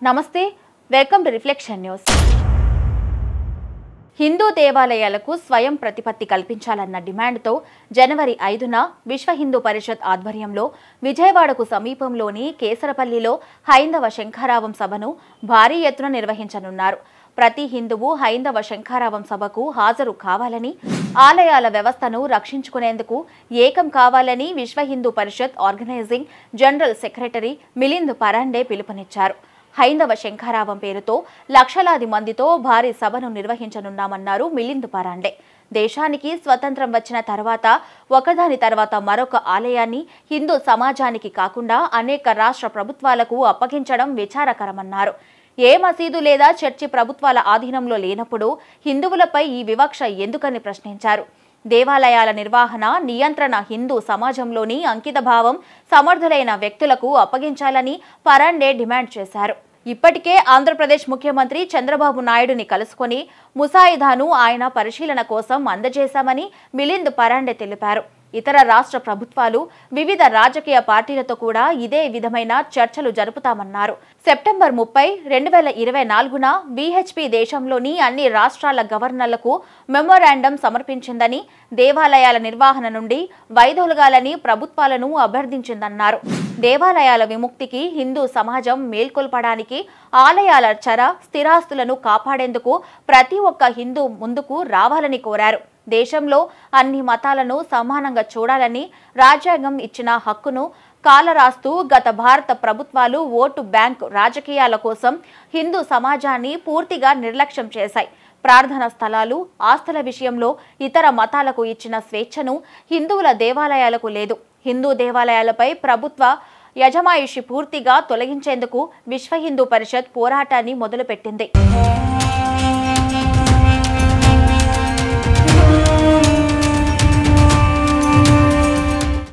నమస్తే welcome to reflection news. Hindu దేవాలయాలకు స్వయం ప్రతిపత్తి కల్పించాలన్న డిమాండ్తో జనవరి 5న విశ్వ హిందూ పరిషత్ ఆధ్వర్యంలో విజయవాడకు సమీపంలోని కేసరపల్లిలో హైందవ శంఖారావం సభను భారీ ఎత్తున నిర్వహించనున్నారు। ప్రతి హిందువు హైందవ శంఖారావం సభకు హాజరు కావాలని, ఆలయాల వ్యవస్థను రక్షించుకునేందుకు ఏకం కావాలని Vishwa Hindu Parishad organising general secretary Milind Parande పిలుపునిచ్చారు। హైందవ శంఖారావం పేరుతో లక్షలాది మందితో భారీ సభను నిర్వహించనున్నామన్నారు మిలింద్ పరాండే। దేశానికి స్వతంత్రం వచ్చిన తర్వాత ఒకదాని తర్వాత మరొక ఆలయాన్ని హిందూ సమాజానికి కాకుండా అనేక రాష్ట్ర ప్రభుత్వాలకు అప్పగించడం విచారకరమన్నారు। ఏ మసీదు లేదా చర్చి ప్రభుత్వాల ఆధీనంలో లేనప్పుడు హిందువులపై ఈ వివక్ష ఎందుకని ప్రశ్నించారు। దేవాలయాల నిర్వహణ, నియంత్రణ హిందూ సమాజంలోని అంకితభావం సమర్థులైన వ్యక్తులకు అప్పగించాలని పరాండే డిమాండ్ చేశారు। ఇప్పటికే ఆంధ్రప్రదేశ్ ముఖ్యమంత్రి చంద్రబాబు నాయుడుని కలుసుకొని ముసాయిదాను ఆయన పరిశీలన కోసం అందజేశామని మిలింద్ పరాండే తెలిపారు। ఇతర రాష్ట్ర ప్రభుత్వాలు వివిధ రాజకీయ పార్టీలతో కూడా ఇదే విధమైన చర్చలు జరుపుతామన్నారు। సెప్టెంబర్ 30, 2024న బీహెచ్పీ దేశంలోని అన్ని రాష్ట్రాల గవర్నర్లకు మెమోరాండం సమర్పించిందని, దేవాలయాల నిర్వహణ నుండి వైదొలగాలని ప్రభుత్వాలను అభ్యర్థించిందన్నారు। దేవాలయాల విముక్తికి, హిందూ సమాజం మేల్కొల్పడానికి, ఆలయాల స్థిరాస్తులను కాపాడేందుకు ప్రతి ఒక్క హిందూ ముందుకు రావాలని కోరారు। దేశంలో అన్ని మతాలను సమానంగా చూడాలని రాజ్యాంగం ఇచ్చిన హక్కును కాలరాస్తూ గత భారత ప్రభుత్వాలు ఓటు బ్యాంక్ రాజకీయాల కోసం హిందూ సమాజాన్ని పూర్తిగా నిర్లక్ష్యం చేశాయి। ప్రార్థనా స్థలాలు, ఆస్తుల విషయంలో ఇతర మతాలకు ఇచ్చిన స్వేచ్ఛను హిందువుల దేవాలయాలకు లేదు। హిందూ దేవాలయాలపై ప్రభుత్వ యజమాయిషి పూర్తిగా తొలగించేందుకు విశ్వ హిందూ పరిషత్ పోరాటాన్ని మొదలుపెట్టింది।